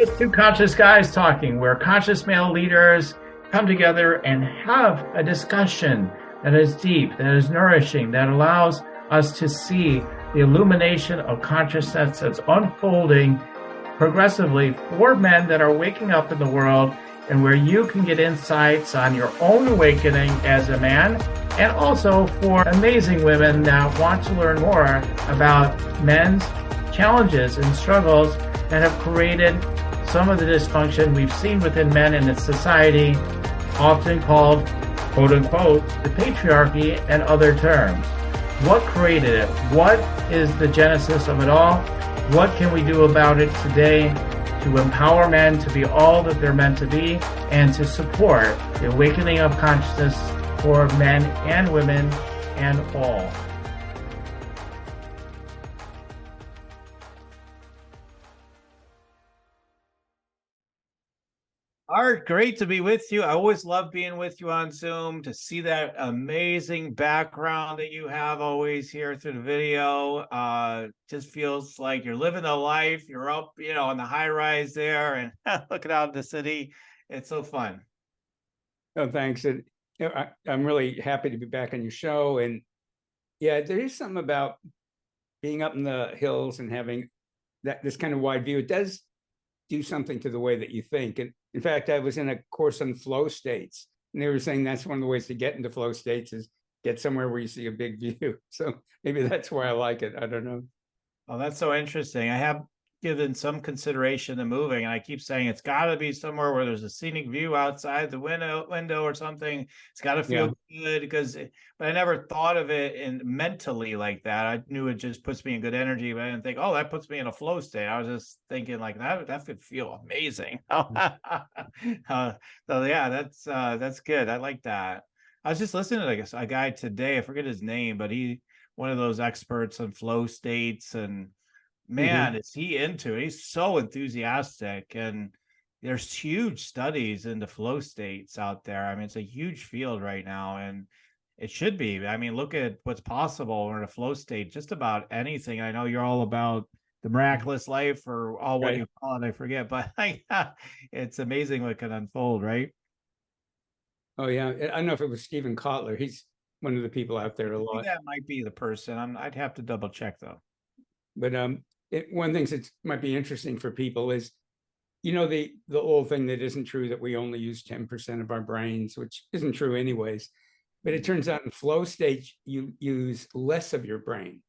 It's two conscious guys talking, where conscious male leaders come together and have a discussion that is deep, that is nourishing, that allows us to see the illumination of consciousness that's unfolding progressively for men that are waking up in the world, and where you can get insights on your own awakening as a man, and also for amazing women that want to learn more about men's challenges and struggles that have created some of the dysfunction we've seen within men in its society, often called, quote unquote, the patriarchy and other terms. What created it? What is the genesis of it all? What can we do about it today to empower men to be all that they're meant to be and to support the awakening of consciousness for men and women and all? Art, great to be with you. I always love being with you on Zoom, to see that amazing background that you have always here through the video. Just feels like you're living the life. You're up, on the high rise there and looking out at the city. It's so fun. Oh, thanks. I'm really happy to be back on your show. And yeah, there is something about being up in the hills and having this kind of wide view. It does do something to the way that you think. And in fact, I was in a course on flow states, and they were saying that's one of the ways to get into flow states is get somewhere where you see a big view. So maybe that's why I like it. I don't know. Oh, that's so interesting. I have given some consideration to moving, and I keep saying it's got to be somewhere where there's a scenic view outside the window or something. It's got to feel good, but I never thought of it mentally like that. I knew it just puts me in good energy, but I didn't think, oh, that puts me in a flow state. I was just thinking like that could feel amazing. So yeah, that's good. I like that. I was just listening to a guy today. I forget his name, but one of those experts on flow states, and man, is he into it. He's so enthusiastic, and there's huge studies into flow states out there. I mean, it's a huge field right now, and it should be. I mean, look at what's possible in a flow state, just about anything. I know you're all about the miraculous life, or all what you call it, I forget, but it's amazing what can unfold, right? Oh yeah, I don't know if it was Stephen Kotler. He's one of the people out there a lot. That might be the person. I'd have to double check though. But one of the things that might be interesting for people is, the old thing that isn't true, that we only use 10% of our brains, which isn't true anyways. But it turns out in flow stage, you use less of your brain,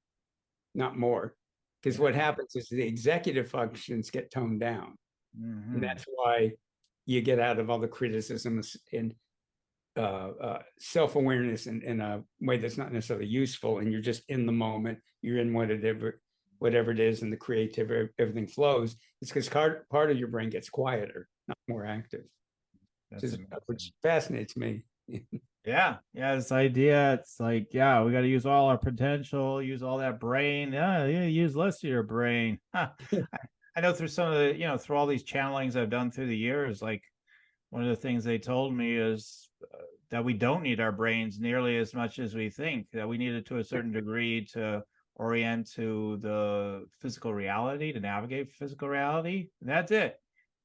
not more. Because what happens is the executive functions get toned down. And that's why you get out of all the criticisms and self-awareness in a way that's not necessarily useful. And you're just in the moment. You're in whatever it is, and the creativity, everything flows. It's because part of your brain gets quieter, not more active, which fascinates me. Yeah, this idea, it's like, we got to use all our potential, use all that brain. Use less of your brain. I know through some of the, through all these channelings I've done through the years, like one of the things they told me is that we don't need our brains nearly as much as we think, that we need it to a certain degree to orient to the physical reality, to navigate physical reality. And that's it.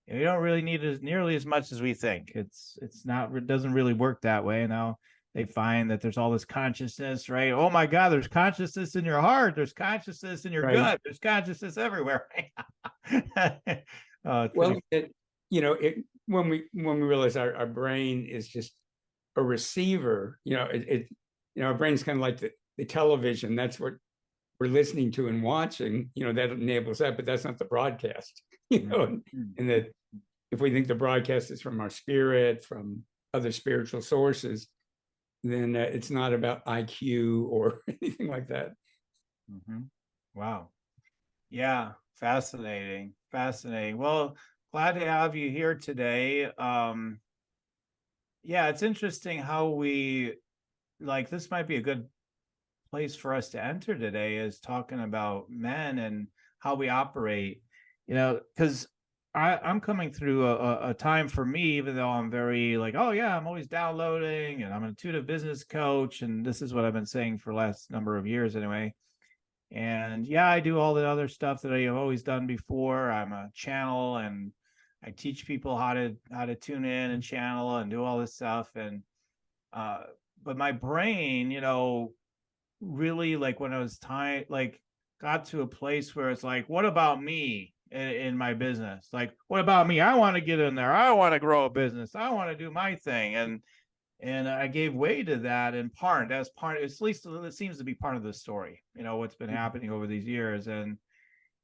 We don't really need it nearly as much as we think. It doesn't really work that way. Now they find that there's all this consciousness, right? Oh my God, there's consciousness in your heart. There's consciousness in your gut. There's consciousness everywhere. When we realize our brain is just a receiver, our brain's kind of like the television. That's what we're listening to and watching, that enables that, but that's not the broadcast, and that if we think the broadcast is from our spirit, from other spiritual sources, then it's not about IQ or anything like that. Wow. Yeah. Fascinating. Well, glad to have you here today. It's interesting how this might be a good place for us to enter today, is talking about men and how we operate, because I'm coming through a time for me, even though I'm very I'm always downloading, and I'm an intuitive business coach, and this is what I've been saying for the last number of years anyway. And I do all the other stuff that I have always done before. I'm a channel, and I teach people how to tune in and channel and do all this stuff. And but my brain, really, like, when I was like, got to a place where it's like, what about me in my business? Like, what about me? I want to get in there. I want to grow a business. I want to do my thing. And I gave way to that in part. As part, at least it seems to be part of the story, what's been happening over these years. And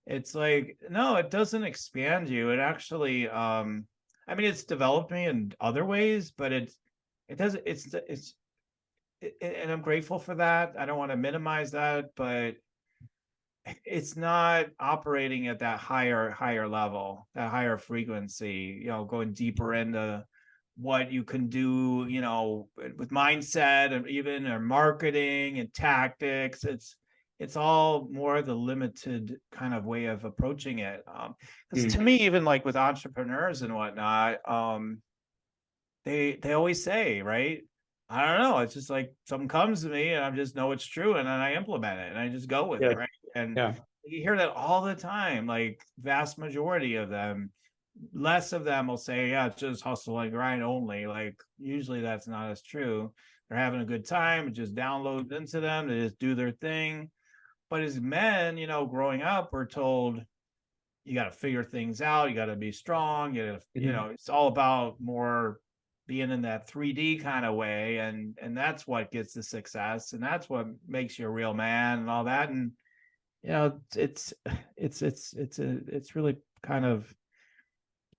it's like, no, it doesn't expand you. It actually, I mean, it's developed me in other ways, but it doesn't, and I'm grateful for that. I don't want to minimize that, but it's not operating at that higher level, that higher frequency, going deeper into what you can do, with mindset and even or marketing and tactics. It's all more the limited kind of way of approaching it. Because to me, even like with entrepreneurs and whatnot, they always say, right? I don't know. It's just like something comes to me and I just know it's true, and then I implement it and I just go with it, right? And you hear that all the time. Like, vast majority of them, less of them will say, yeah, it's just hustle and grind only. Like, usually that's not as true. They're having a good time. It just downloads into them. They just do their thing. But as men, growing up, we're told you got to figure things out. You got to be strong. It's all about more being in that 3D kind of way. And that's what gets the success. And that's what makes you a real man and all that. And, it's really kind of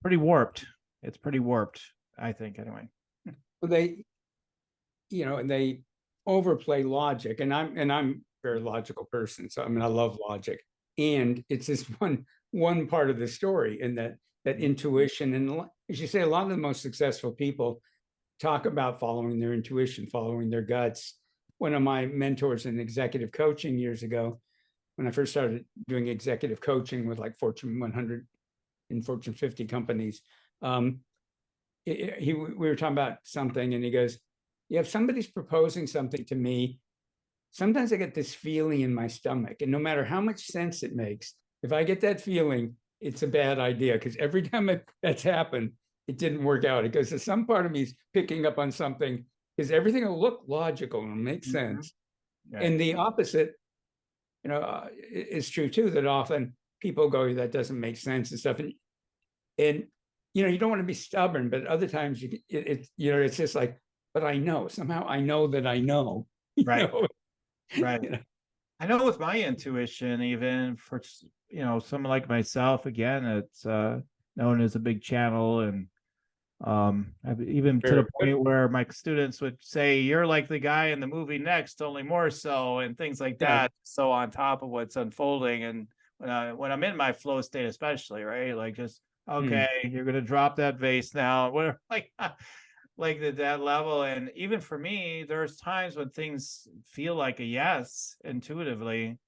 pretty warped. It's pretty warped, I think, anyway. Well, they overplay logic, and I'm a very logical person. So, I mean, I love logic, and it's just one part of the story, and that intuition. And as you say, a lot of the most successful people talk about following their intuition, following their guts. One of my mentors in executive coaching years ago, when I first started doing executive coaching with like Fortune 100 and Fortune 50 companies, we were talking about something, and he goes, yeah, if somebody's proposing something to me, sometimes I get this feeling in my stomach, and no matter how much sense it makes, if I get that feeling, it's a bad idea, because every time that's happened, it didn't work out. It goes, so some part of me is picking up on something, because everything will look logical and make sense. Yeah. And the opposite, is true too, that often people go, that doesn't make sense and stuff. And you don't want to be stubborn, but other times it's just like, but I know, somehow I know that I know. Right. Right. I know with my intuition, even for, someone like myself, again, it's known as a big channel. And I've even to the point where my students would say, you're like the guy in the movie Next, only more so, and things like that. So on top of what's unfolding. And when I'm in my flow state, especially, right? Like, just, okay, you're going to drop that vase now, whatever, like that level. And even for me, there's times when things feel like a yes intuitively,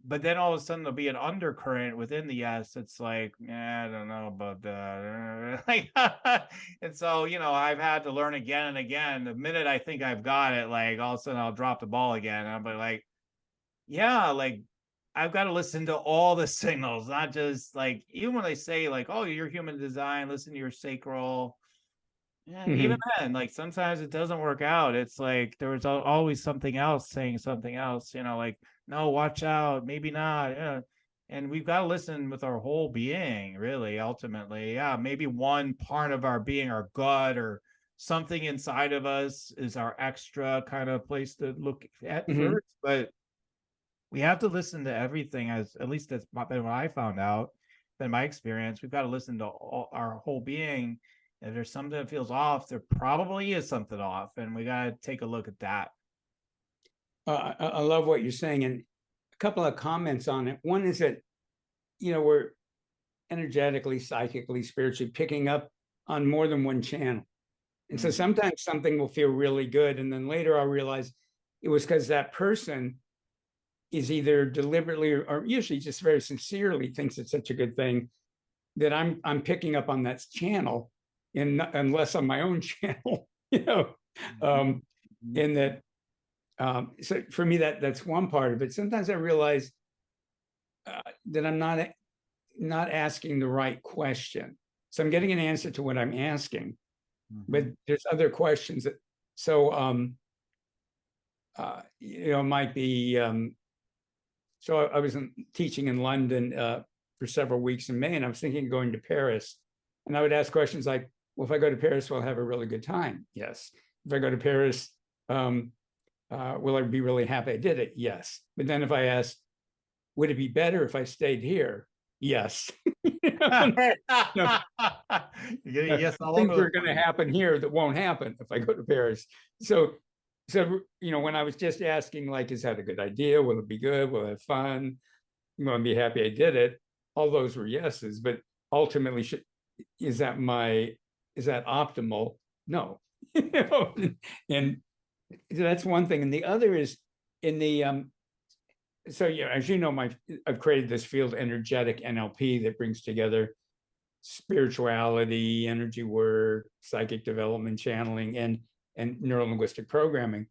but then all of a sudden there'll be an undercurrent within the yes. It's like, I don't know about that. And so, I've had to learn again and again. The minute I think I've got it, like, all of a sudden I'll drop the ball again. And I'll be like, yeah, like, I've got to listen to all the signals, not just like, even when they say like, oh, you're human design, listen to your sacral. Yeah, even then, like, sometimes it doesn't work out. It's like there was always something else saying something else, like, no, watch out, maybe not. Yeah. And we've got to listen with our whole being, really, ultimately. Yeah, maybe one part of our being, our gut or something inside of us, is our extra kind of place to look at first. But we have to listen to everything, at least that's been what I found out, been my experience. We've got to listen to our whole being. If there's something that feels off, there probably is something off, and we got to take a look at that. I love what you're saying, and a couple of comments on it. One is that, we're energetically, psychically, spiritually picking up on more than one channel. And so sometimes something will feel really good, and then later I'll realize it was because that person is either deliberately or usually just very sincerely thinks it's such a good thing that I'm picking up on that channel, unless on my own channel, in that. So for me, that's one part of it. Sometimes I realize that I'm not asking the right question. So I'm getting an answer to what I'm asking, Mm-hmm. but there's other questions that, so, it might be, so I was teaching in London for several weeks in May, and I was thinking of going to Paris. And I would ask questions like, well, if I go to Paris, will I have a really good time? Yes. If I go to Paris, will I be really happy I did it? Yes. But then if I asked, would it be better if I stayed here? Yes. Yes, all things over are going to happen here that won't happen if I go to Paris. So, when I was just asking, like, is that a good idea? Will it be good? Will I have fun? Will I be happy I did it? All those were yeses, but ultimately, is that optimal? No. And that's one thing. And the other is in the so as you know, I've created this field, energetic NLP, that brings together spirituality, energy work, psychic development, channeling, and neuro-linguistic programming.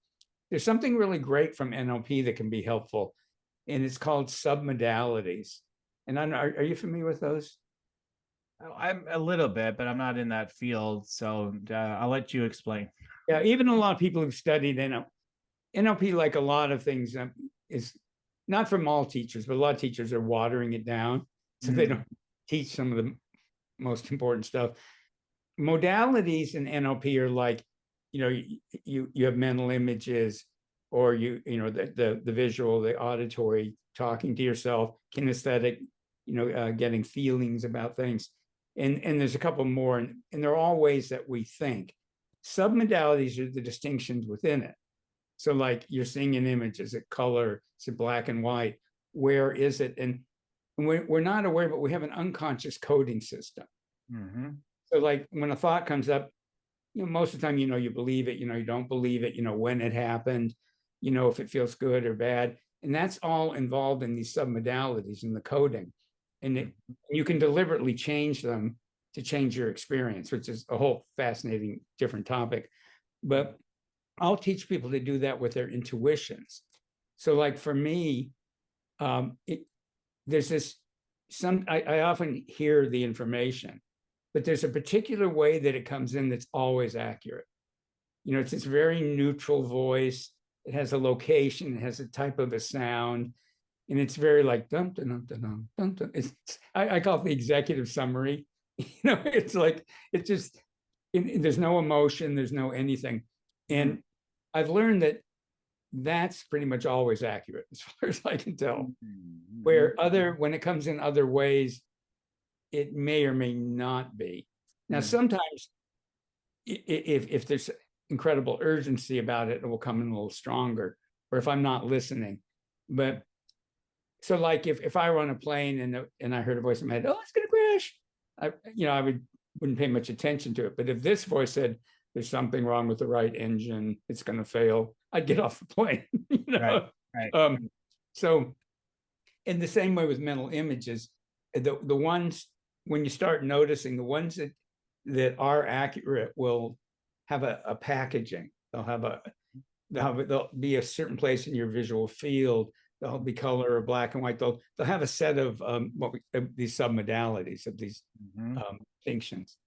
There's something really great from NLP that can be helpful, and it's called submodalities. And are you familiar with those? I'm a little bit, but I'm not in that field, so I'll let you explain. Yeah, even a lot of people who've studied NLP, like a lot of things, is not from all teachers, but a lot of teachers are watering it down, so they don't teach some of the most important stuff. Modalities in NLP are like, you have mental images, or the visual, the auditory, talking to yourself, kinesthetic, getting feelings about things, and there's a couple more, and they're all ways that we think. Submodalities are the distinctions within it. So, like, you're seeing an image, is it color? Is it black and white? Where is it? And we're not aware, but we have an unconscious coding system. Mm-hmm. So, like, when a thought comes up, most of the time, you believe it, you don't believe it, when it happened, if it feels good or bad. And that's all involved in these submodalities in the coding. And you can deliberately change them to change your experience, which is a whole fascinating, different topic. But I'll teach people to do that with their intuitions. So, like, for me, there's this, I often hear the information, but there's a particular way that it comes in that's always accurate. It's this very neutral voice. It has a location, it has a type of a sound, and it's very like dum dum dum dum dum dum. I call it the executive summary. It's like, it's just, there's no emotion, there's no anything. And I've learned that that's pretty much always accurate, as far as I can tell. Where when it comes in other ways, it may or may not be. Now, sometimes if there's incredible urgency about it, it will come in a little stronger, or if I'm not listening. But so, like, if I were on a plane and I heard a voice in my head, oh, it's going to crash, I wouldn't pay much attention to it. But if this voice said, there's something wrong with the right engine, it's going to fail, I'd get off the plane. Right. So, in the same way with mental images, the ones, when you start noticing, the ones that are accurate will have a packaging. They'll be a certain place in your visual field. They'll be color or black and white. They'll have a set of these submodalities, of these distinctions,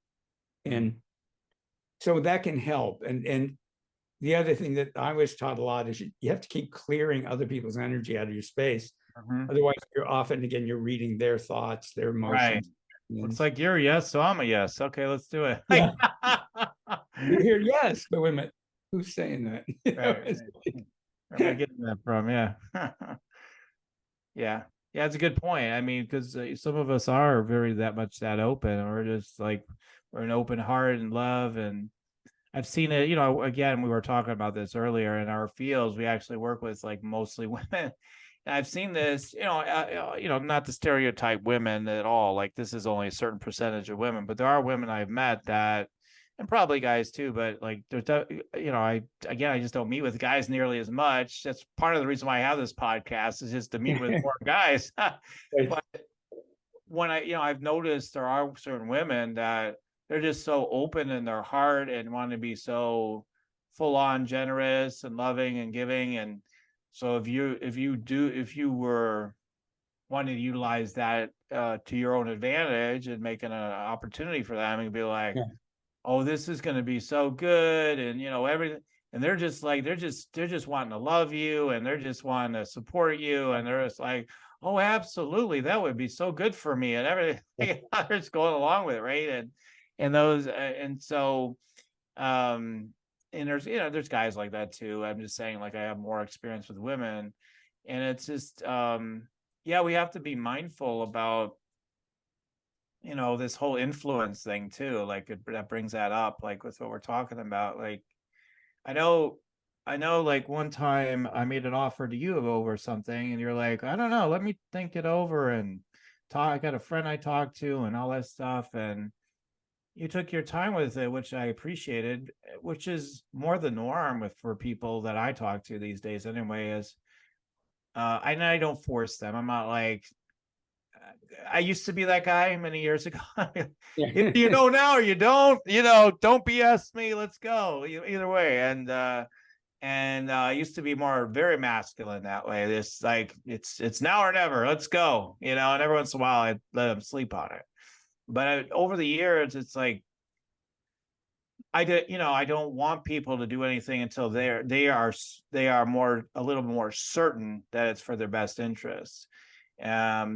and so that can help. And the other thing that I was taught a lot is you have to keep clearing other people's energy out of your space. Otherwise, you're reading their thoughts, their emotions. Right. Looks like you're a yes, so I'm a yes. Okay, let's do it. Yeah. You hear yes, but wait a minute, who's saying that? Right. Where am I getting that from? Yeah. Yeah, it's a good point. I mean, because some of us are that open, or just like, we're an open heart and love. And I've seen it, again, we were talking about this earlier, in our fields, we actually work with, like, mostly women. And I've seen this, not to stereotype women at all. Like, this is only a certain percentage of women, but there are women I've met that, and probably guys too, but, like, there's, I just don't meet with guys nearly as much. That's part of the reason why I have this podcast, is just to meet with more guys. But when I've noticed there are certain women that they're just so open in their heart and want to be so full on generous and loving and giving. And so if you were wanting to utilize that to your own advantage and making an opportunity for them and be like, Yeah. oh, this is going to be so good. And, everything. And they're just like, they're just wanting to love you, and they're just wanting to support you. And they're just like, oh, absolutely. That would be so good for me. And everything. They're just going along with it. Right. And so, and there's guys like that too. I'm just saying, like, I have more experience with women, and it's just, we have to be mindful about, this whole influence thing too. Like that brings that up, like with what we're talking about. Like, I know, like one time I made an offer to you over something, and you're like, I don't know, let me think it over and talk. I got a friend I talked to and all that stuff. And you took your time with it, which I appreciated, which is more the norm for people that I talk to these days anyway. Is I don't force them. I'm not like, I used to be that guy many years ago. Yeah. You know now or you don't, don't BS me. Let's go either way. And I used to be very masculine that way. This, like, it's now or never. Let's go. And every once in a while I let them sleep on it. But over the years, it's like, I don't want people to do anything until they are a little more certain that it's for their best interests.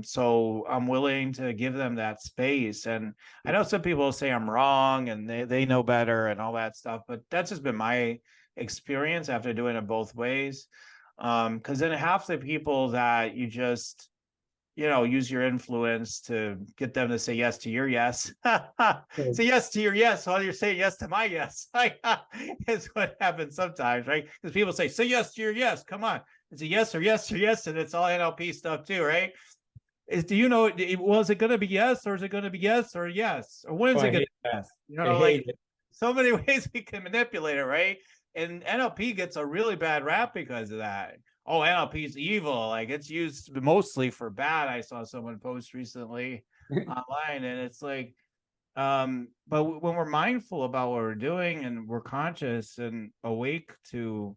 So I'm willing to give them that space. And I know some people say I'm wrong and they know better and all that stuff, but that's just been my experience after doing it both ways. Because then half the people that you just, use your influence to get them to say yes to your yes. Say yes to your yes while you're saying yes to my yes. It's what happens sometimes, right? Because people say yes to your yes. Come on. It's a yes or yes or yes, and it's all NLP stuff too, right? Is it going to be yes, or is it going to be yes or yes? Or when is it going to be yes? I hate it. So many ways we can manipulate it, right? And NLP gets a really bad rap because of that. Oh, NLP is evil. Like, it's used mostly for bad. I saw someone post recently online, and it's like, but when we're mindful about what we're doing and we're conscious and awake to,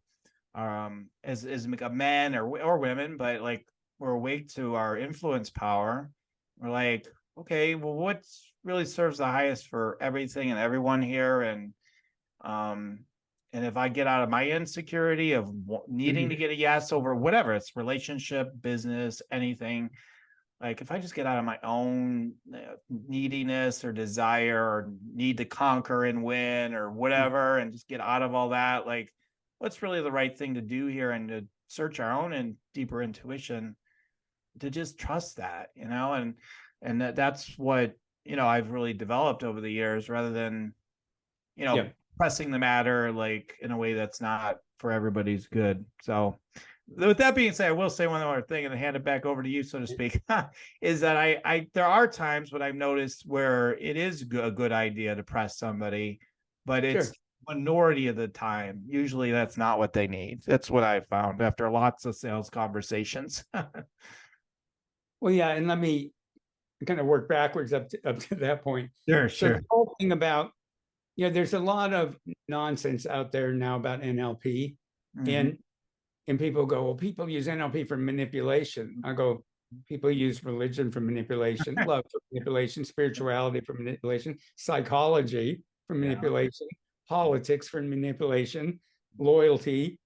as a man or women, but like we're awake to our influence power, we're like, okay, well, what really serves the highest for everything and everyone here? And if I get out of my insecurity of needing to get a yes over whatever, it's relationship, business, anything, like if I just get out of my own neediness or desire or need to conquer and win or whatever, and just get out of all that, like, what's really the right thing to do here, and to search our own and deeper intuition, to just trust that, and that's what, I've really developed over the years, rather than, pressing the matter like in a way that's not for everybody's good. So with that being said, I will say one more thing and hand it back over to you, so to speak, is that I there are times when I've noticed where it is a good idea to press somebody, but it's minority of the time. Usually that's not what they need. That's what I found after lots of sales conversations. Well, yeah, and let me kind of work backwards up to that point. Sure. So the whole thing about, there's a lot of nonsense out there now about NLP, and people go, well, people use NLP for manipulation. I go, people use religion for manipulation, love for manipulation, spirituality for manipulation, psychology for manipulation, politics for manipulation, loyalty,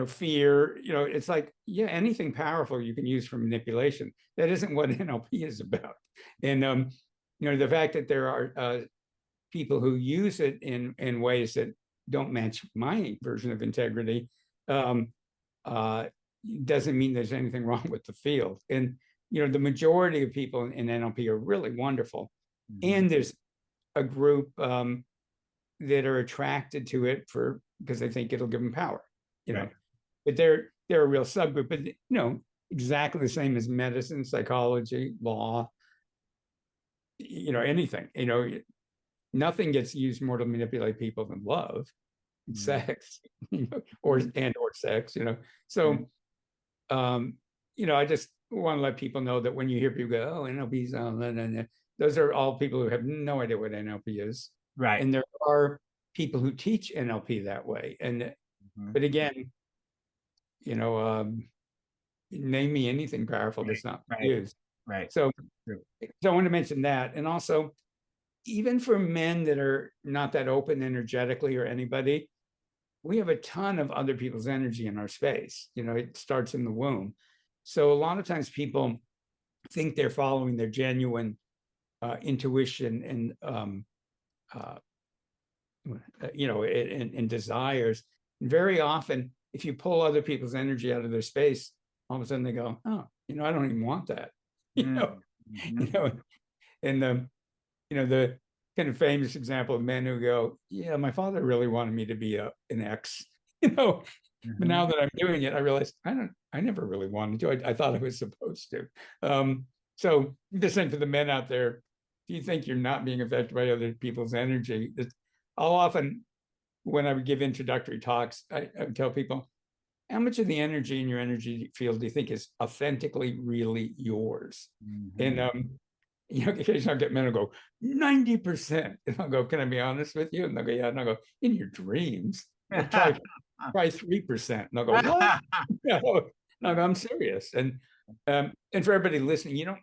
fear, it's like, anything powerful you can use for manipulation. That isn't what NLP is about. And, the fact that there are people who use it in ways that don't match my version of integrity doesn't mean there's anything wrong with the field. And, the majority of people in NLP are really wonderful. And there's a group that are attracted to it because they think it'll give them power, but they're a real subgroup, but, exactly the same as medicine, psychology, law, anything, nothing gets used more to manipulate people than love, sex, or sex, So, I just want to let people know that when you hear people go, oh, NLP's on, those are all people who have no idea what NLP is. Right. And there are people who teach NLP that way. And, but again, name me anything powerful that's not used. Right. So, True. so I want to mention that. And also, even for men that are not that open energetically or anybody, we have a ton of other people's energy in our space. You know, it starts in the womb. So a lot of times people think they're following their genuine intuition and and desires. And very often, if you pull other people's energy out of their space, all of a sudden they go, "Oh, I don't even want that." Mm-hmm. And the kind of famous example of men who go, "Yeah, my father really wanted me to be an X," but Mm-hmm. now that I'm doing it, I realize I never really wanted to. I thought I was supposed to. So I'm just saying for the men out there, if you think you're not being affected by other people's energy, I'll often, when I would give introductory talks, I would tell people, how much of the energy in your energy field do you think is authentically really yours? Mm-hmm. And occasionally I'll get men who go 90%. And I'll go, can I be honest with you? And they'll go, yeah. And I'll go, in your dreams, try 3%. And they'll go, what? No, no, I'm serious. And for everybody listening, you don't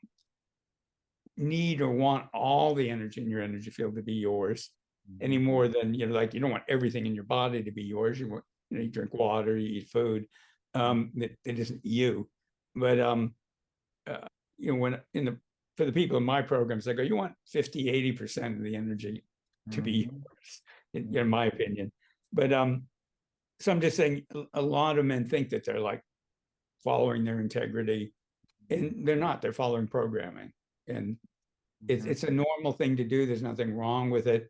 need or want all the energy in your energy field to be yours any more than, like you don't want everything in your body to be yours. You want, you drink water, you eat food. It isn't you. But when for the people in my programs, I go, you want 50-80% of the energy to be yours, in my opinion. But so I'm just saying, a lot of men think that they're like following their integrity, and they're not. They're following programming, and it's a normal thing to do. There's nothing wrong with it.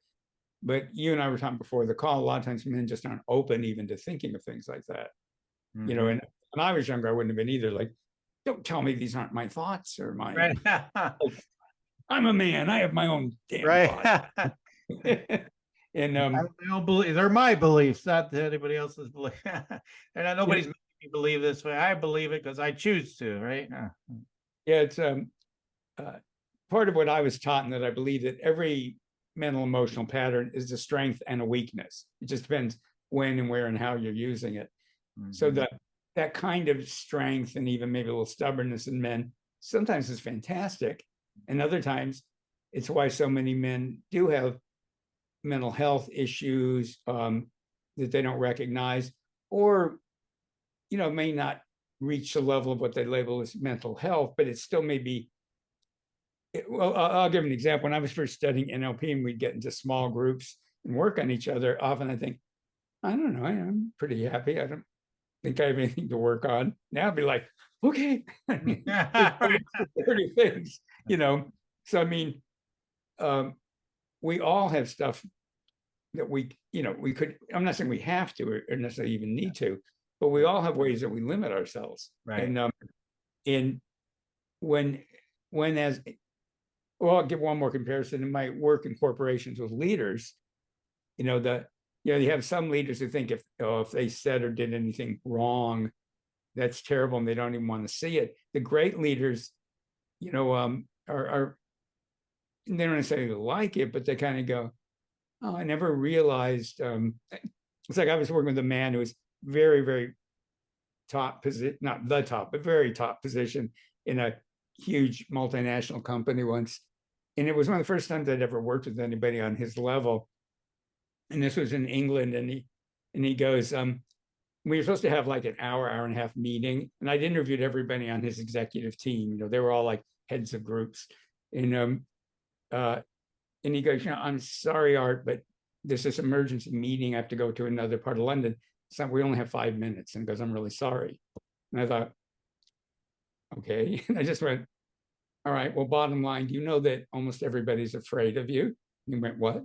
But you and I were talking before the call, a lot of times men just aren't open even to thinking of things like that. And when I was younger, I wouldn't have been either. Like, don't tell me these aren't my thoughts or my. Right. I'm a man. I have my own damn Right. thoughts. And I don't believe they're my beliefs, not anybody else's belief. And nobody's making me believe this way. I believe it because I choose to, right? Yeah, it's part of what I was taught, and that I believe that every mental emotional pattern is a strength and a weakness. It just depends when and where and how you're using it. So that kind of strength and even maybe a little stubbornness in men sometimes is fantastic, and other times it's why so many men do have mental health issues that they don't recognize, or may not reach the level of what they label as mental health, but it still may be. Well, I'll give an example. When I was first studying NLP and we'd get into small groups and work on each other, often I think, I don't know, I'm pretty happy. I don't think I have anything to work on. Now I'd be like, okay, 30 things, So, I mean, we all have stuff that we could, I'm not saying we have to or necessarily even need to, but we all have ways that we limit ourselves. Right. And when as well, I'll give one more comparison. In my work in corporations with leaders, you have some leaders who think if they said or did anything wrong, that's terrible, and they don't even want to see it. The great leaders, are they don't necessarily like it, but they kind of go, "Oh, I never realized." It's like I was working with a man who was very, very top position, not the top, but very top position in a huge multinational company once. And it was one of the first times I'd ever worked with anybody on his level. And this was in England. And he goes, we were supposed to have like an hour and a half meeting. And I'd interviewed everybody on his executive team. They were all like heads of groups. And he goes, I'm sorry, Art, but there's this emergency meeting. I have to go to another part of London. So we only have 5 minutes. And he goes, I'm really sorry. And I thought, okay. And I just went, all right, well, bottom line, do you know that almost everybody's afraid of you? And he went, what?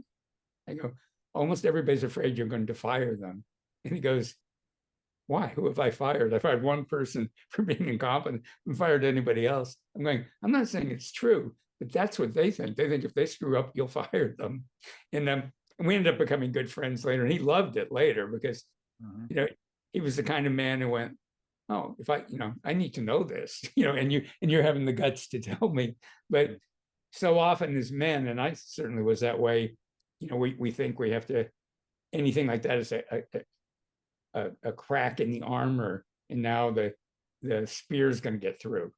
I go, almost everybody's afraid you're going to fire them. And he goes, why? Who have I fired? I fired one person for being incompetent. I haven't fired anybody else. I'm going, I'm not saying it's true, but that's what they think. They think if they screw up, you'll fire them. And we ended up becoming good friends later. And he loved it later because, he was the kind of man who went, oh, if I need to know this, and you're having the guts to tell me. But so often as men, and I certainly was that way, we think we have to, anything like that is a crack in the armor, and now the spear is going to get through,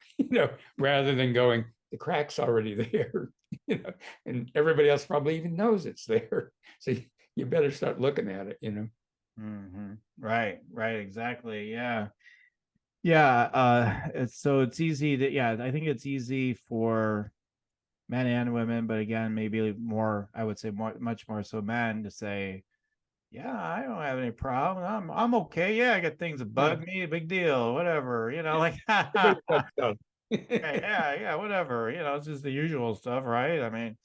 rather than going, the crack's already there, and everybody else probably even knows it's there. So you better start looking at it, Mm-hmm. Right, exactly. Yeah. It's easy I think it's easy for men and women, but again, maybe more, I would say much more so men, to say, yeah, I don't have any problem. I'm okay. Yeah, I got things that bug me, big deal, whatever, like Everybody's got stuff. yeah, whatever. It's just the usual stuff, right? I mean,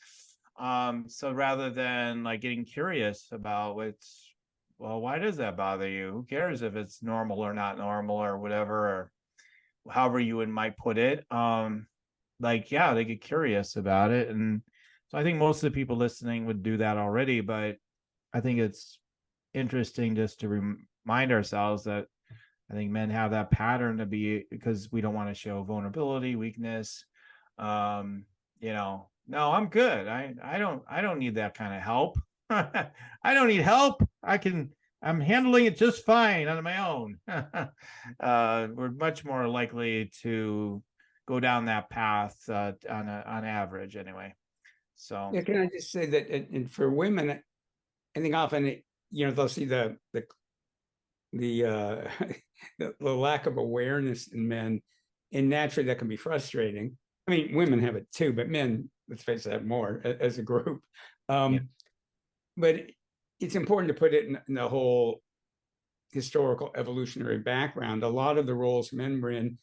so rather than like getting curious about well, why does that bother you? Who cares if it's normal or not normal or whatever, or however you might put it. Like, yeah, they get curious about it. And so I think most of the people listening would do that already, but I think it's interesting just to remind ourselves that I think men have that pattern to be, because we don't want to show vulnerability, weakness. No, I'm good. I don't need that kind of help. I don't need help. I'm handling it just fine on my own. We're much more likely to go down that path on average anyway. So Yeah, can I just say that, and for women, I think often they'll see the the lack of awareness in men, and naturally that can be frustrating. I mean, women have it too, but men, let's face it, have more as a group. Yeah. But it's important to put it in the whole historical evolutionary background. A lot of the roles men were in,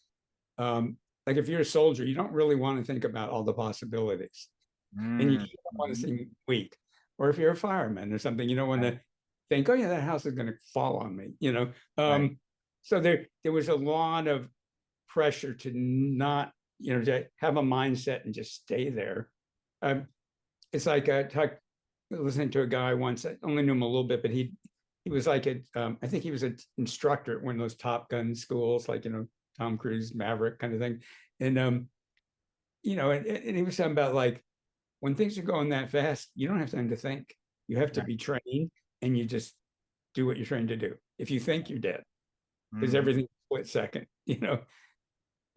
like if you're a soldier, you don't really want to think about all the possibilities, and you don't want to seem weak. Or if you're a fireman or something, you don't want to think, oh yeah, that house is going to fall on me, Right. So there was a lot of pressure to not, to have a mindset and just stay there. It's like listening to a guy once. I only knew him a little bit, but he was like I think he was an instructor at one of those Top Gun schools, like Tom Cruise, Maverick kind of thing, and and he was talking about, like, when things are going that fast, you don't have time to think. You have to be trained, and you just do what you're trained to do. If you think, you're dead, because everything's split second,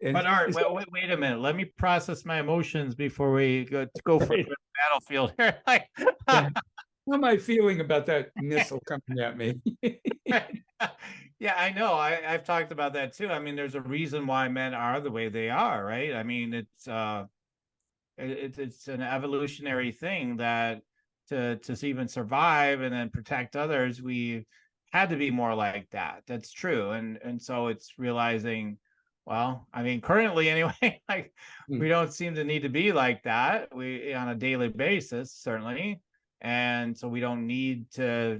And but Art, wait a minute. Let me process my emotions before we go for the battlefield. Like, yeah. How am I feeling about that missile coming at me? Yeah, I know. I've talked about that too. I mean, there's a reason why men are the way they are, right? I mean, it's an evolutionary thing that to even survive and then protect others, we had to be more like that. That's true. And so it's realizing, well, I mean, currently anyway, like we don't seem to need to be like that. We on a daily basis, certainly. And so we don't need to,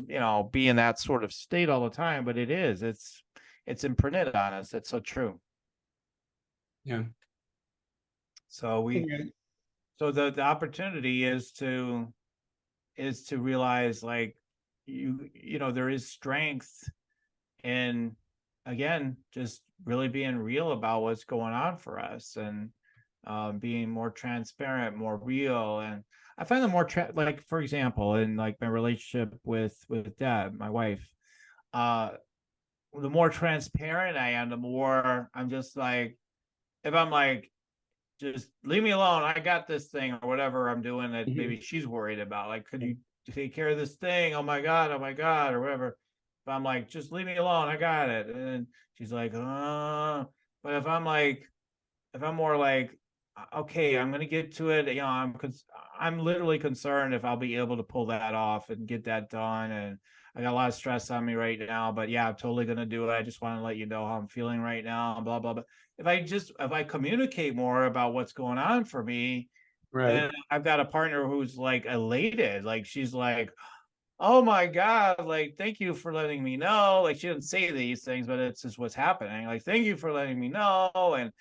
be in that sort of state all the time, but it's imprinted on us. That's so true. Yeah. So so the opportunity is to realize, like, there is strength in, again, just really being real about what's going on for us, and being more transparent, more real. And I find the more like, for example, in like my relationship with Deb, my wife, the more transparent I am, the more I'm just like, if I'm like, just leave me alone, I got this thing, or whatever I'm doing that maybe she's worried about, like, could you take care of this thing? Oh my god, or whatever. But I'm like, just leave me alone, I got it. And then she's like, but if I'm more like, okay, I'm gonna get to it, I'm literally concerned if I'll be able to pull that off and get that done. And I got a lot of stress on me right now, but yeah, I'm totally gonna do it. I just want to let you know how I'm feeling right now, blah blah blah. If I communicate more about what's going on for me, Right. then I've got a partner who's like elated. Like, she's like, oh my god, like, thank you for letting me know. Like, she didn't say these things, but it's just what's happening. Like, thank you for letting me know, and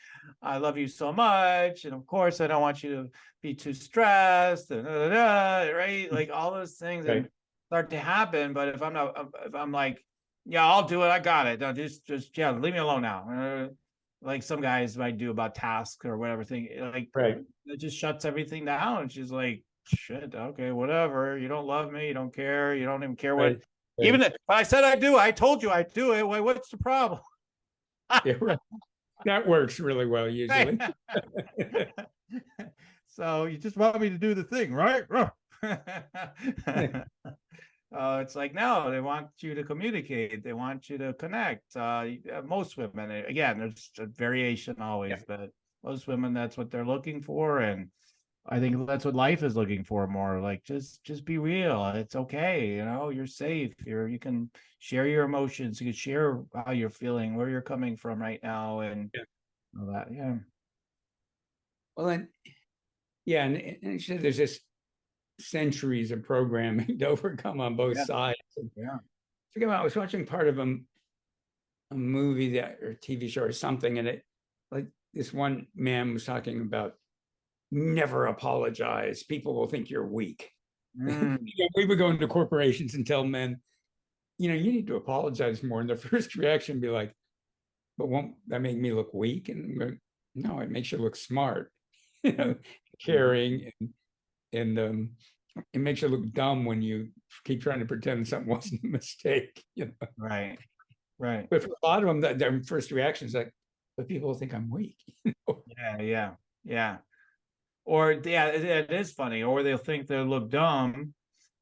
I love you so much, and of course I don't want you to be too stressed, and right, like all those things and start to happen. But if I'm like, yeah, I'll do it, I got it, no, just yeah, leave me alone now, like some guys might do about tasks or whatever thing, like, it just shuts everything down. And she's like, shit, okay, whatever. You don't love me, you don't care, you don't even care what. Even if I said I do, I told you I do it. What's the problem? Yeah, right. That works really well usually. So you just want me to do the thing, right? It's like, no, they want you to communicate. They want you to connect. Most women, again, there's a variation always, but most women, that's what they're looking for. And I think that's what life is looking for more. Like, just be real. It's okay. You're safe. You can share your emotions. You can share how you're feeling, where you're coming from right now, and all that. Yeah. Well, and there's just centuries of programming to overcome on both sides. I was watching part of a movie or TV show or something, and like this one man was talking about never apologize. People will think you're weak. We would go into corporations and tell men, you need to apologize more. And the first reaction would be like, but won't that make me look weak? And no, it makes you look smart, caring, and it makes you look dumb when you keep trying to pretend something wasn't a mistake. Right. But for a lot of them, their first reaction is like, but people will think I'm weak. Yeah. Or it is funny. Or they'll think they look dumb,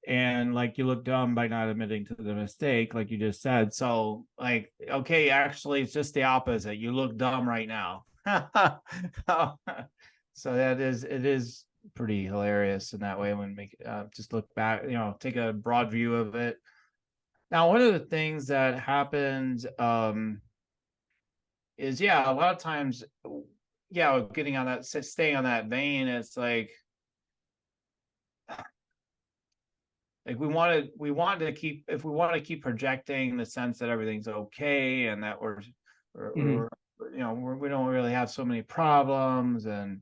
and like you look dumb by not admitting to the mistake, like you just said. So like, okay, actually, it's just the opposite. You look dumb right now. So it is pretty hilarious in that way when we just look back, take a broad view of it. Now, one of the things that happened is, a lot of times, getting on that, staying on that vein, it's like we want to keep, if we want to keep projecting the sense that everything's okay and that we're we don't really have so many problems and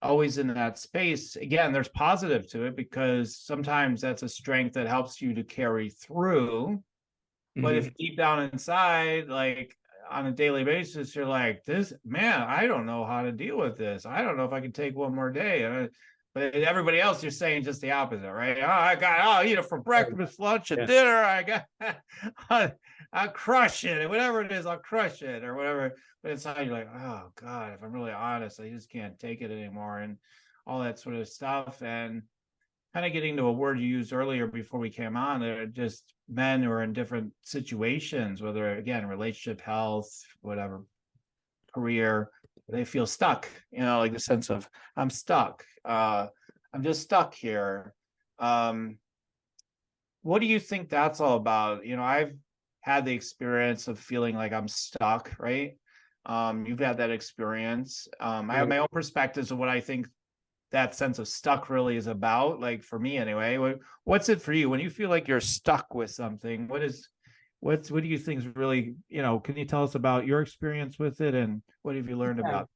always in that space. Again, there's positive to it because sometimes that's a strength that helps you to carry through. But if deep down inside, like on a daily basis, you're like, this, man, I don't know how to deal with this. I don't know if I can take one more day. But everybody else, you're saying just the opposite, right? I'll eat it for breakfast, lunch, and dinner. I'll crush it. And whatever it is, I'll crush it or whatever. But inside, you're like, oh, God, if I'm really honest, I just can't take it anymore. And all that sort of stuff. And kind of getting to a word you used earlier before we came on, they're just men who are in different situations, whether, again, relationship, health, whatever, career, they feel stuck, like the sense of I'm stuck. I'm just stuck here. What do you think that's all about? I've had the experience of feeling like I'm stuck, right? You've had that experience. I have my own perspectives of what I think that sense of stuck really is about. Like for me anyway, what's it for you when you feel like you're stuck with something? What do you think is really, can you tell us about your experience with it and what have you learned about?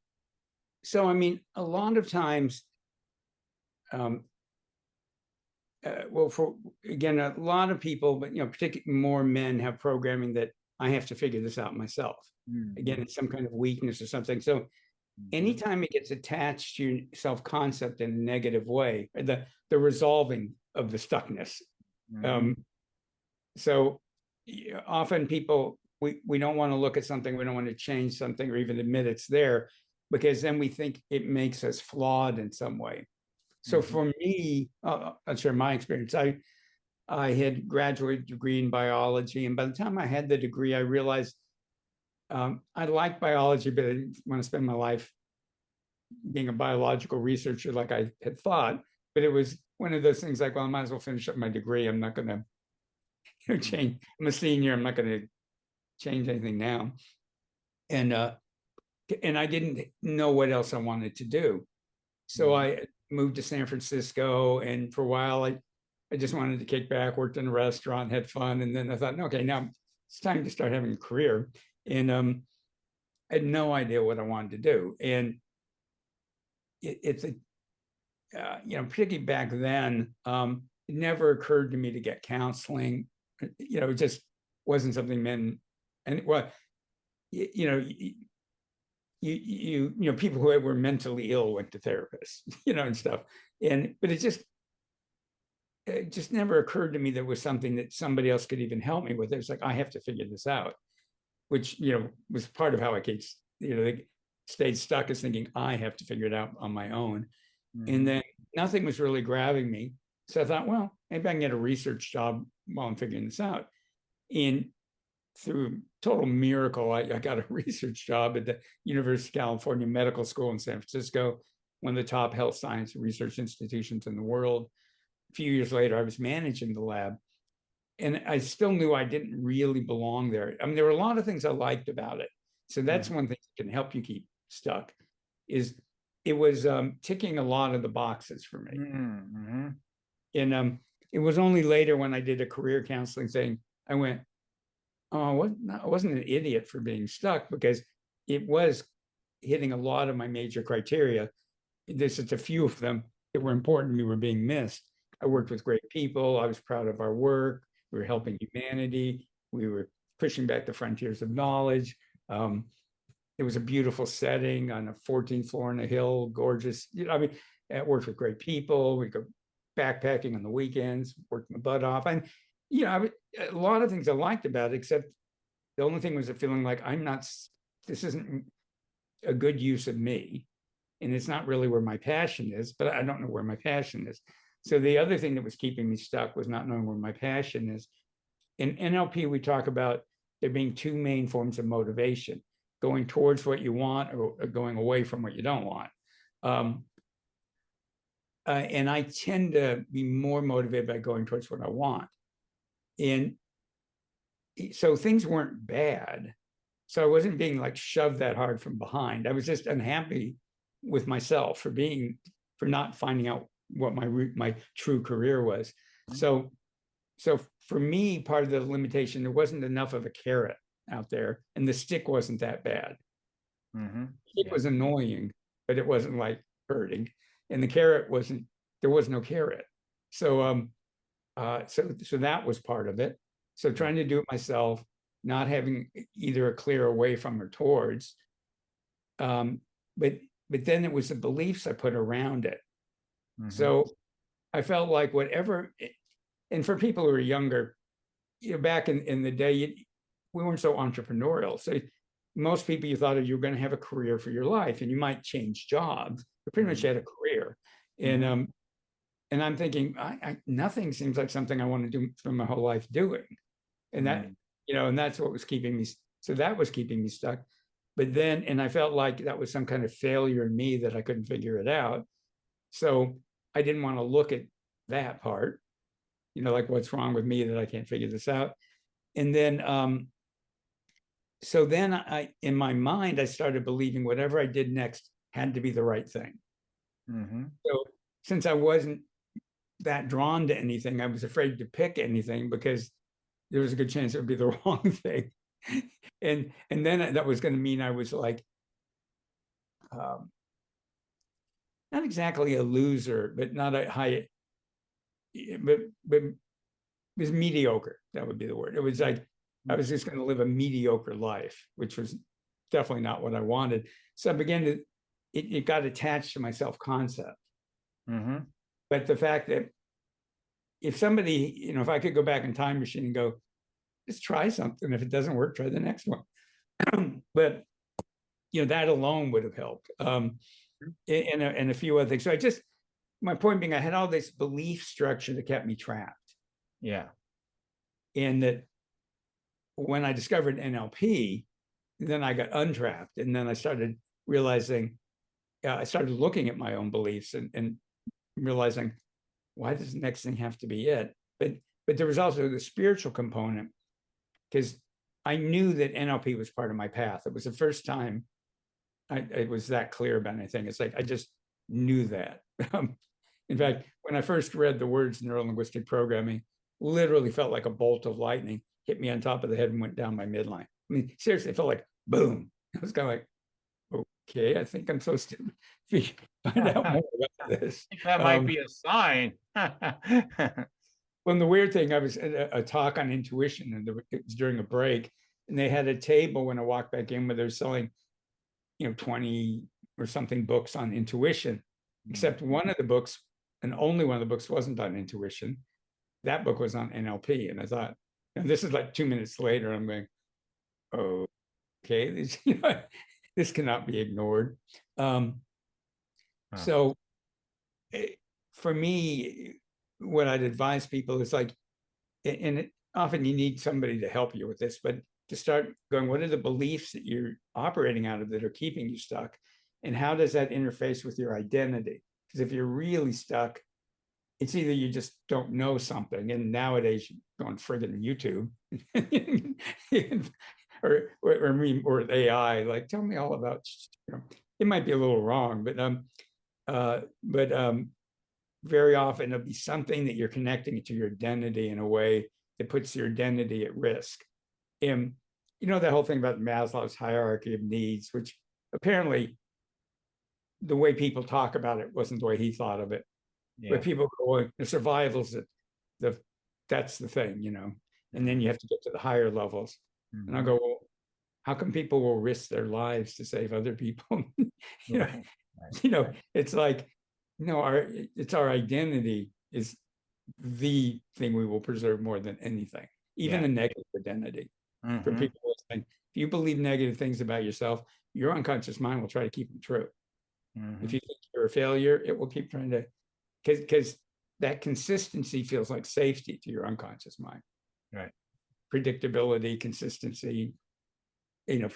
So, I mean, a lot of times, for again, a lot of people, but particularly more men have programming that I have to figure this out myself. Again, it's some kind of weakness or something. So anytime it gets attached to your self-concept in a negative way, the resolving of the stuckness. So often people, we don't want to look at something, we don't want to change something or even admit it's there, because then we think it makes us flawed in some way. So for me, I'll share my experience. I had graduate degree in biology, and by the time I had the degree, I realized I liked biology, but I didn't want to spend my life being a biological researcher like I had thought. But it was one of those things like, well, I might as well finish up my degree. I'm not going to change. I'm a senior. I'm not going to change anything now. And I didn't know what else I wanted to do. So I moved to San Francisco, and for a while I just wanted to kick back, worked in a restaurant, had fun. And then I thought, okay, now it's time to start having a career. And I had no idea what I wanted to do. And it's particularly back then, it never occurred to me to get counseling. It just wasn't something men, and people who were mentally ill went to therapists, and stuff. But it just never occurred to me there was something that somebody else could even help me with. It was like, I have to figure this out, which, was part of how I they stayed stuck as thinking I have to figure it out on my own. Mhm. And then nothing was really grabbing me. So I thought, well, maybe I can get a research job while I'm figuring this out. And through total miracle, I got a research job at the University of California Medical School in San Francisco, one of the top health science research institutions in the world. A few years later, I was managing the lab. And I still knew I didn't really belong there. I mean, there were a lot of things I liked about it. So that's one thing that can help you keep stuck, is it was ticking a lot of the boxes for me. Mm-hmm. And it was only later when I did a career counseling thing, I went, oh, I wasn't an idiot for being stuck, because it was hitting a lot of my major criteria. There's just a few of them that were important to me were being missed. I worked with great people. I was proud of our work. We were helping humanity. We were pushing back the frontiers of knowledge. It was a beautiful setting on a 14th floor on a hill, gorgeous. I mean, I worked with great people. We go backpacking on the weekends, worked my butt off. And, a lot of things I liked about it, except the only thing was a feeling like this isn't a good use of me. And it's not really where my passion is, but I don't know where my passion is. So the other thing that was keeping me stuck was not knowing where my passion is. In NLP, we talk about there being two main forms of motivation: going towards what you want, or going away from what you don't want. And I tend to be more motivated by going towards what I want. And so things weren't bad. So I wasn't being like shoved that hard from behind. I was just unhappy with myself for not finding out what my true career was. So for me, part of the limitation, there wasn't enough of a carrot out there, and the stick wasn't that bad. Mm-hmm. It was annoying, but it wasn't like hurting. And the carrot there was no carrot. So so that was part of it. So trying to do it myself, not having either a clear away from or towards. But then it was the beliefs I put around it. Mm-hmm. So I felt like whatever, and for people who are younger, back in the day, we weren't so entrepreneurial. So most people, you thought you were going to have a career for your life, and you might change jobs, but pretty much you had a career. And I'm thinking, nothing seems like something I want to do for my whole life doing. And that, and that's what was keeping me. So that was keeping me stuck. But then, and I felt like that was some kind of failure in me that I couldn't figure it out. So I didn't want to look at that part, like what's wrong with me that I can't figure this out. And then, so then in my mind, I started believing whatever I did next had to be the right thing. Mm-hmm. So since I wasn't that drawn to anything, I was afraid to pick anything, because there was a good chance it would be the wrong thing. And then that was going to mean I was like, not exactly a loser, but not a high, but it was mediocre. That would be the word. It was like I was just going to live a mediocre life, which was definitely not what I wanted. So I began to, it got attached to my self-concept. Mm-hmm. But the fact that if somebody, if I could go back in time machine and go, just try something. If it doesn't work, try the next one. But, that alone would have helped. And a few other things. So my point being, I had all this belief structure that kept me trapped. Yeah. And that when I discovered NLP, then I got untrapped. And then I started realizing, I started looking at my own beliefs and realizing, why does the next thing have to be it? But there was also the spiritual component, because I knew that NLP was part of my path. It was the first time it was that clear about anything. It's like, I just knew that. In fact, when I first read the words Neuro-Linguistic Programming, literally felt like a bolt of lightning hit me on top of the head and went down my midline. I mean, seriously, it felt like boom. I was kind of like, okay, I think I'm supposed to find out more about this. That might be a sign. Well, the weird thing, I was at a talk on intuition, and it was during a break, and they had a table when I walked back in where they're selling, 20 or something books on intuition, except one of the books, and only one of the books, wasn't on intuition. That book was on NLP. And I thought, and this is like 2 minutes later, I'm going, oh, okay. this cannot be ignored. Huh. So for me, what I'd advise people is like, often you need somebody to help you with this, but to start going, what are the beliefs that you're operating out of that are keeping you stuck? And how does that interface with your identity? Because if you're really stuck, it's either you just don't know something, and nowadays you go on friggin' YouTube, or AI, like, tell me all about, it might be a little wrong, but very often it'll be something that you're connecting to your identity in a way that puts your identity at risk. And that whole thing about Maslow's hierarchy of needs, which apparently the way people talk about it wasn't the way he thought of it. Yeah. But people go, well, the survival's that's the thing, and then you have to get to the higher levels. Mm-hmm. And I'll go, well, how come people will risk their lives to save other people? It's like, it's our identity is the thing we will preserve more than anything, even a negative identity. Mm-hmm. For people listening, if you believe negative things about yourself, your unconscious mind will try to keep them true. Mm-hmm. If you think you're a failure, it will keep trying to, because that consistency feels like safety to your unconscious mind. Right. Predictability, consistency, to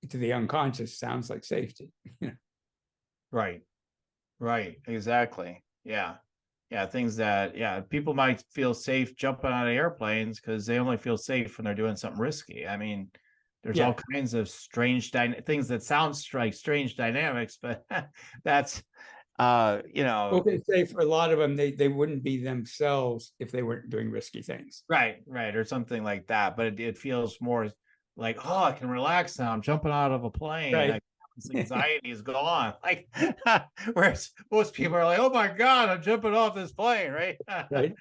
the unconscious sounds like safety. Right. Exactly. Yeah. Things that, people might feel safe jumping out of airplanes because they only feel safe when they're doing something risky. I mean, there's all kinds of strange things that sound like strange dynamics, but that's, Well, they say for a lot of them, they wouldn't be themselves if they weren't doing risky things. Right. Or something like that. But it feels more like, oh, I can relax now. I'm jumping out of a plane. Right. This anxiety is gone. Like, whereas most people are like, oh my God, I'm jumping off this plane, right? Right.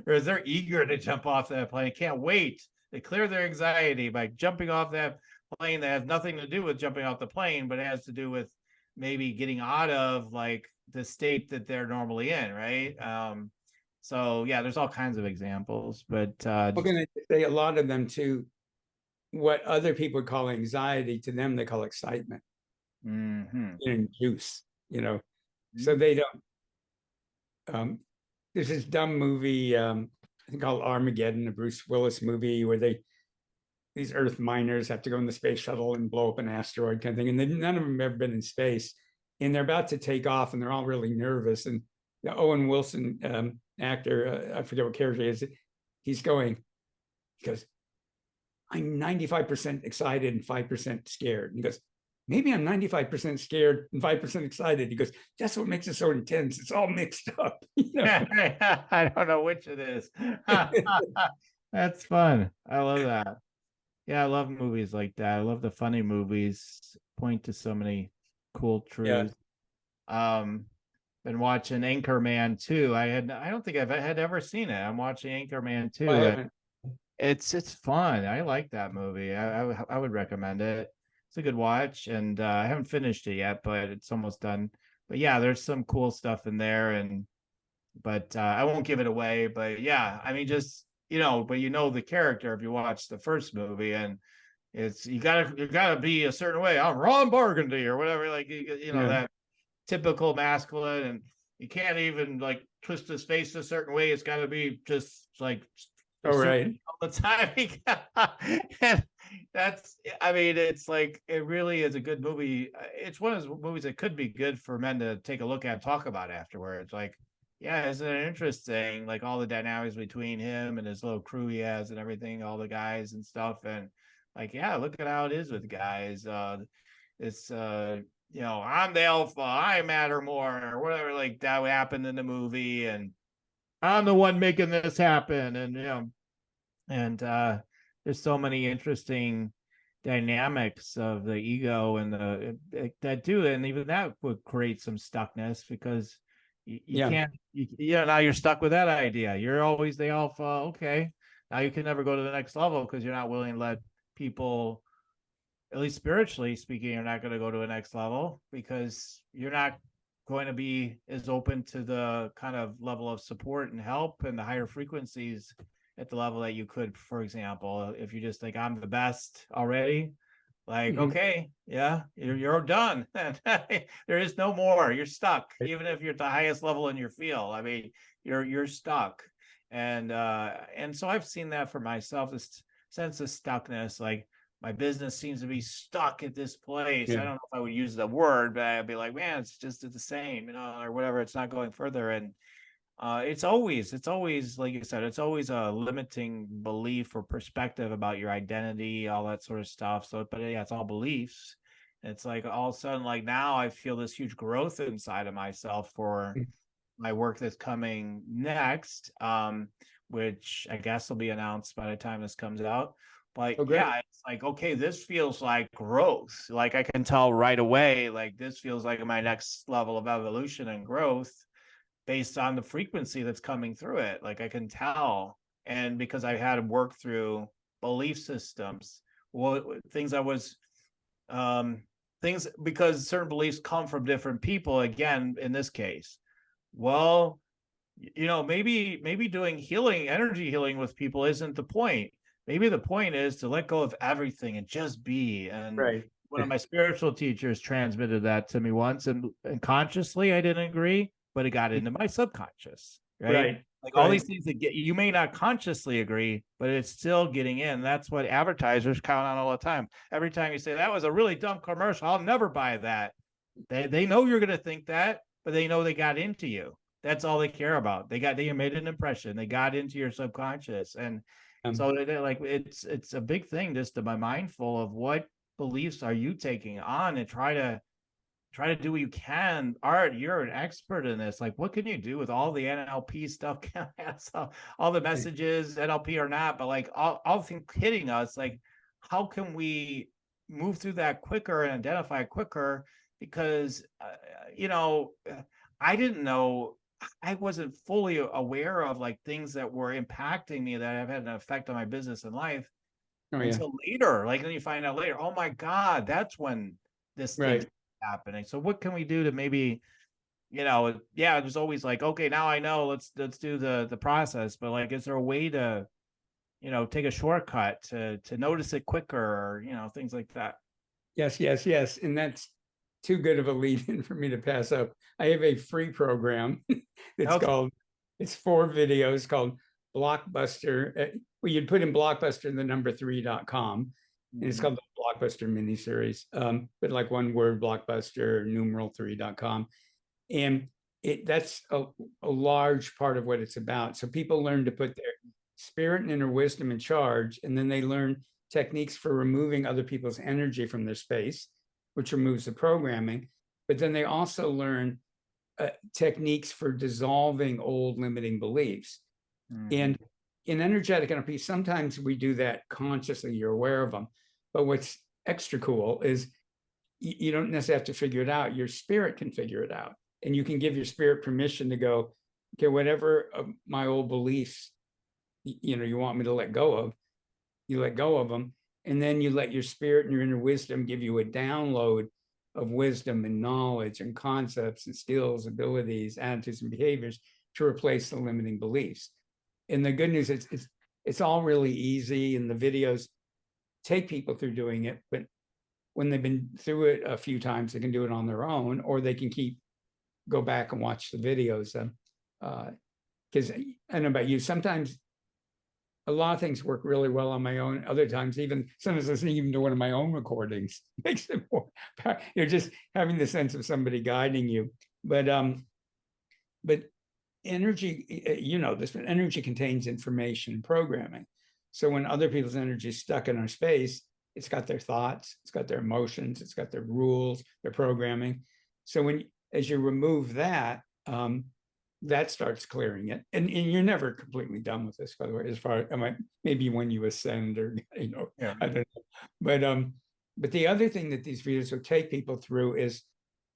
Whereas they're eager to jump off that plane. Can't wait. They clear their anxiety by jumping off that plane that has nothing to do with jumping off the plane, but it has to do with maybe getting out of like the state that they're normally in, right? So there's all kinds of examples, but we're going to say a lot of them too. What other people call anxiety, to them they call excitement. Mm-hmm. And juice, so they don't. There's this dumb movie, I think called Armageddon, a Bruce Willis movie, where these Earth miners have to go in the space shuttle and blow up an asteroid kind of thing, and none of them have ever been in space, and they're about to take off, and they're all really nervous. And the Owen Wilson actor, I forget what character he is, he goes, I'm 95% excited and 5% scared. And he goes, maybe I'm 95% scared and 5% excited. He goes, that's what makes it so intense. It's all mixed up. I don't know which it is. That's fun. I love that. Yeah, I love movies like that. I love the funny movies, point to so many cool truths. Been watching Anchorman 2. I don't think I've had ever seen it. I'm watching Anchorman 2. It's fun. I like that movie. I would recommend it. It's a good watch, and I haven't finished it yet, but it's almost done. But there's some cool stuff in there, but I won't give it away. But I mean, just but the character if you watch the first movie, and it's you gotta be a certain way. I'm Ron Burgundy or whatever, like that typical masculine, and you can't even like twist his face a certain way. It's got to be just like all right all the time. And it's like, it really is a good movie. It's one of those movies that could be good for men to take a look at and talk about afterwards. Like, isn't it interesting? Like all the dynamics between him and his little crew he has and everything, all the guys and stuff. And like, look at how it is with guys. It's I'm the alpha, I matter more, or whatever, like that happened in the movie, and I'm the one making this happen. And there's so many interesting dynamics of the ego and that do it, and even that would create some stuckness because you can't now you're stuck with that idea. You're always the alpha. Okay, now you can never go to the next level because you're not willing to let people, at least spiritually speaking, you're not going to go to a next level because you're not going to be as open to the kind of level of support and help and the higher frequencies at the level that you could. For example, if you just think I'm the best already, Like, Mhm. okay, yeah, you're done. There is no more. You're stuck, even if you're at the highest level in your field. I mean, you're stuck. And so I've seen that for myself, this sense of stuckness. Like my business seems to be stuck at this place. I Yeah. don't know if I would use the word, but I'd be like, man, it's just the same, or whatever. It's not going further. And it's always like you said, it's always a limiting belief or perspective about your identity, all that sort of stuff. So, but yeah, it's all beliefs. It's like all of a sudden, like now I feel this huge growth inside of myself for my work that's coming next, which I guess will be announced by the time this comes out. But Oh, great. yeah, it's like, okay, this feels like growth. Like I can tell right away, like this feels like my next level of evolution and growth based on the frequency that's coming through it. Like I can tell. And because I had to work through belief systems, well, things I was, things, because certain beliefs come from different people, again, in this case. Well, maybe doing healing, energy healing with people isn't the point. Maybe the point is to let go of everything and just be. And Right. one of my spiritual teachers transmitted that to me once, and consciously I didn't agree, but it got into my subconscious, right? Right. Like all Right. these things that you may not consciously agree, but it's still getting in. That's what advertisers count on all the time. Every time you say that was a really dumb commercial, I'll never buy that. They know you're going to think that, but they know they got into you. That's all they care about. They made an impression. They got into your subconscious, and Um, so they're like, it's a big thing just to be mindful of what beliefs are you taking on, and try to do what you can. Art, you're an expert in this. Like, what can you do with all the NLP stuff? All the messages, NLP or not, but like all things hitting us. Like, how can we move through that quicker and identify quicker? Because I didn't know. I wasn't fully aware of like things that were impacting me that have had an effect on my business and life oh, yeah. until later. Like then you find out later, oh my God, that's when this thing's Right. happening. So what can we do to maybe, yeah, it was always like, okay, now I know, let's do the process. But like, is there a way to, take a shortcut to notice it quicker, or, things like that? Yes, yes, yes. And that's too good of a lead in for me to pass up. I have a free program that's Okay. called, it's 4 videos called Blockbuster. Well, you'd put in Blockbuster and the number 3.com. And it's Mhm. called the Blockbuster Mini series. But like one word, Blockbuster, numeral 3.com. And that's a large part of what it's about. So people learn to put their spirit and inner wisdom in charge, and then they learn techniques for removing other people's energy from their space, which removes the programming. But then they also learn techniques for dissolving old limiting beliefs. Mhm. And in energetic NLP, sometimes we do that consciously, you're aware of them. But what's extra cool is you don't necessarily have to figure it out. Your spirit can figure it out. And you can give your spirit permission to go, okay, whatever of my old beliefs, you want me to let go of, you let go of them. And then you let your spirit and your inner wisdom give you a download of wisdom and knowledge and concepts and skills, abilities, attitudes, and behaviors to replace the limiting beliefs. And the good news is it's all really easy. And the videos take people through doing it, but when they've been through it a few times, they can do it on their own, or they can go back and watch the videos. Because I don't know about you, sometimes a lot of things work really well on my own. Other times, even sometimes listening even to one of my own recordings makes it more, just having the sense of somebody guiding you. But energy, this, but energy contains information and programming. So when other people's energy is stuck in our space, it's got their thoughts, it's got their emotions, it's got their rules, their programming. So as you remove that, that starts clearing it. And you're never completely done with this, by the way, as far as maybe when you ascend or, Yeah. I don't know. But the other thing that these videos will take people through is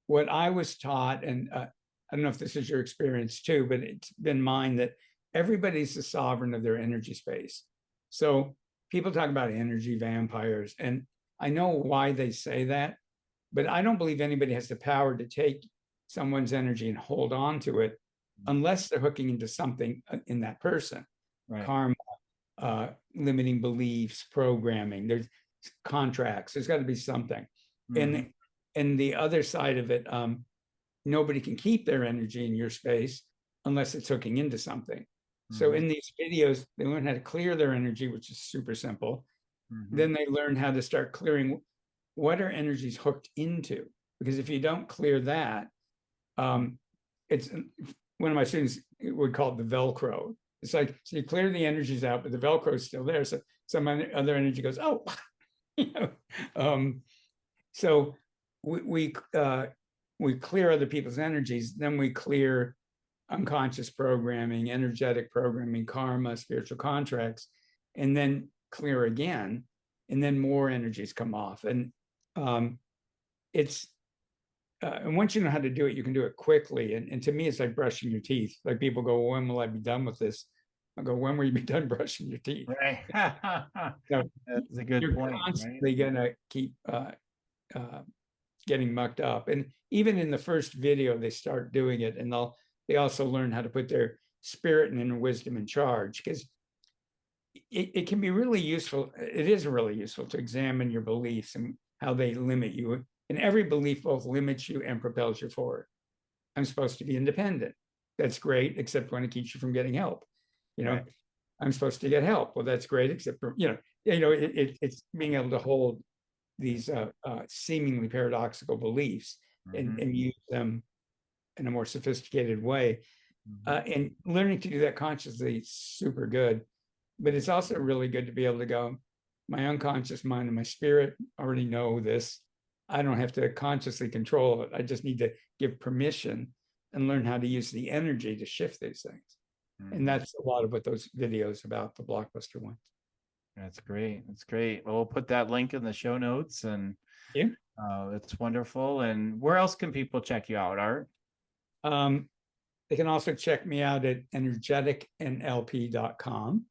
what I was taught, and I don't know if this is your experience too, but it's been mine, that everybody's the sovereign of their energy space. So people talk about energy vampires, and I know why they say that, but I don't believe anybody has the power to take someone's energy and hold on to it unless they're hooking into something in that person. Right. Karma, limiting beliefs, programming. contracts. There's got to be something. Mhm. And the other side of it, nobody can keep their energy in your space unless it's hooking into something. So Mhm. in these videos, they learn how to clear their energy, which is super simple. Mhm. Then they learn how to start clearing what are energies hooked into. Because if you don't clear that, it's one of my students would call it the Velcro. It's like, so you clear the energies out, but the Velcro is still there. So some other energy goes, oh, you know. So we clear other people's energies, then we clear unconscious programming, energetic programming, karma, spiritual contracts, and then clear again, and then more energies come off. And it's and once you know how to do it, you can do it quickly. And to me, it's like brushing your teeth. Like people go, well, when will I be done with this? I go, when will you be done brushing your teeth? Right. You know, That's a good you're point, right? constantly gonna keep getting mucked up. And even in the first video, they start doing it, and they also learn how to put their spirit and inner wisdom in charge, because it can be really useful. It is really useful to examine your beliefs and how they limit you. And every belief both limits you and propels you forward. I'm supposed to be independent. That's great, except when it keeps you from getting help. You know, Right. I'm supposed to get help. Well, that's great, except for, it's being able to hold these seemingly paradoxical beliefs Mhm. and use them in a more sophisticated way. Mhm. And learning to do that consciously is super good. But it's also really good to be able to go, my unconscious mind and my spirit already know this. I don't have to consciously control it. I just need to give permission and learn how to use the energy to shift these things. And Mhm. that's a lot of what those videos about, the Blockbuster ones. That's great. That's great. Well, we'll put that link in the show notes, and Yeah. it's wonderful. And where else can people check you out, Art? They can also check me out at energeticnlp.com.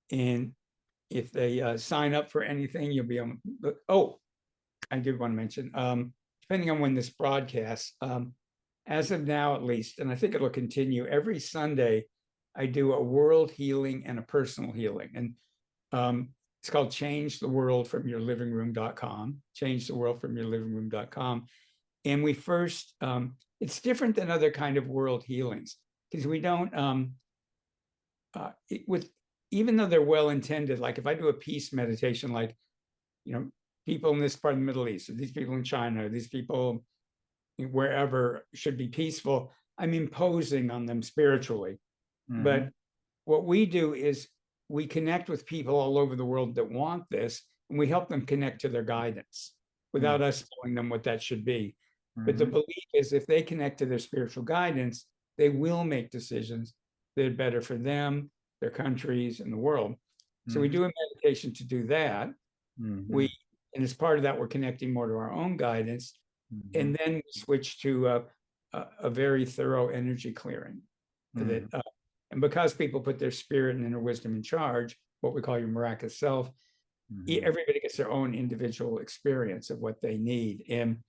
And if they sign up for anything, you'll be on. Oh, I did want to mention, depending on when this broadcasts, as of now at least, and I think it'll continue, every Sunday, I do a world healing and a personal healing. And it's called Change the World from Your Living Room.com, Change the World from Your Living Room.com. And we first, it's different than other kind of world healings, because we don't, even though they're well intended, like if I do a peace meditation, like, people in this part of the Middle East, or these people in China, or these people wherever should be peaceful, I'm imposing on them spiritually. Mhm. But what we do is we connect with people all over the world that want this, and we help them connect to their guidance without us telling them what that should be. But the Mhm. belief is if they connect to their spiritual guidance, they will make decisions that are better for them, their countries, and the world. So we Mhm. do a meditation to do that. Mhm. And as part of that, we're connecting more to our own guidance. Mhm. And then we switch to a very thorough energy clearing. Mhm. And because people put their spirit and inner wisdom in charge, what we call your miraculous self, Mhm. everybody gets their own individual experience of what they need. And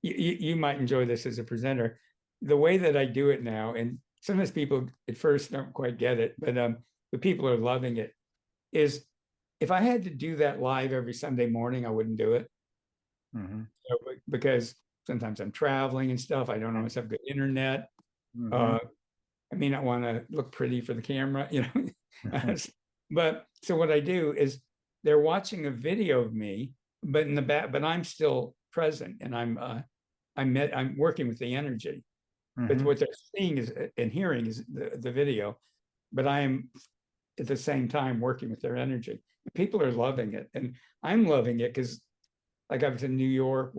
you might enjoy this as a presenter. The way that I do it now, and sometimes people at first don't quite get it, but the people are loving it, is if I had to do that live every Sunday morning, I wouldn't do it. Mhm. Because sometimes I'm traveling and stuff. I don't always have good internet. Mhm. Uh, I may not want to look pretty for the camera, but so what I do is they're watching a video of me, but in the back, but I'm still present, and I'm working with the energy. But Mhm. what they're seeing is and hearing is the video, but I am at the same time working with their energy. People are loving it, and I'm loving it because, like, I was in New York,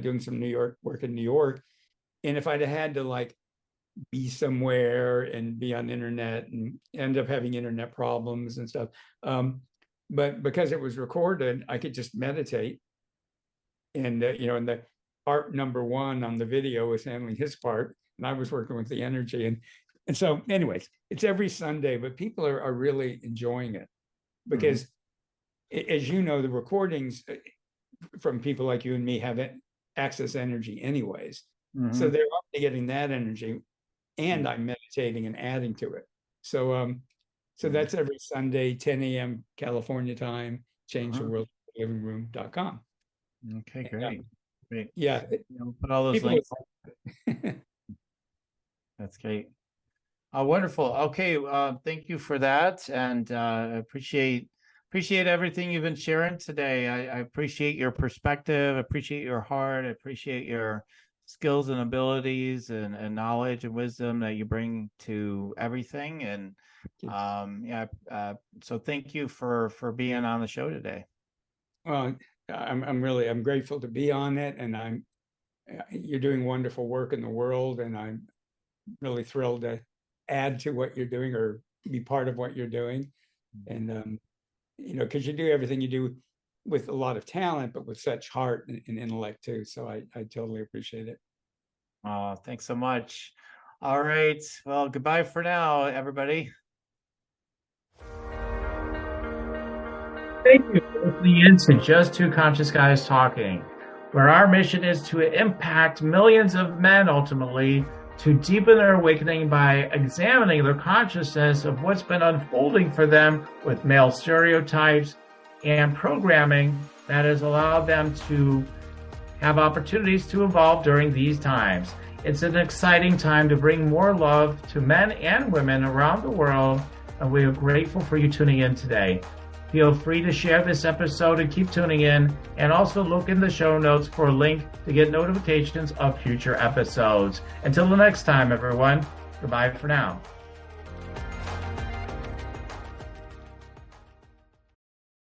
doing some New York work in New York, and if I'd had to like be somewhere and be on the internet and end up having internet problems and stuff, but because it was recorded, I could just meditate, and and the part number one on the video was handling his part, and I was working with the energy, and so, anyways, it's every Sunday, but people are really enjoying it Mhm. because, as you know, the recordings from people like you and me have access energy anyways. So Mhm. they're already getting that energy, and I'm meditating and adding to it. So so Mhm. that's every Sunday, 10 a.m. California time, changetheworldliving.com. Okay, great. Great. Yeah. Put all those links. That's great. Wonderful. Okay. Thank you for that. And appreciate everything you've been sharing today. I appreciate your perspective. I appreciate your heart. I appreciate your skills and abilities and knowledge and wisdom that you bring to everything. And so thank you for being on the show today. Well, I'm grateful to be on it, and you're doing wonderful work in the world, and I'm really thrilled to add to what you're doing or be part of what you're doing. And because you do everything you do with a lot of talent, but with such heart and intellect too. So I totally appreciate it. Thanks so much. All right. Well, goodbye for now, everybody. Thank you for listening in to Just Two Conscious Guys Talking, where our mission is to impact millions of men ultimately to deepen their awakening by examining their consciousness of what's been unfolding for them with male stereotypes and programming that has allowed them to have opportunities to evolve during these times. It's an exciting time to bring more love to men and women around the world, and we are grateful for you tuning in today. Feel free to share this episode and keep tuning in, and also look in the show notes for a link to get notifications of future episodes. Until the next time, everyone, goodbye for now.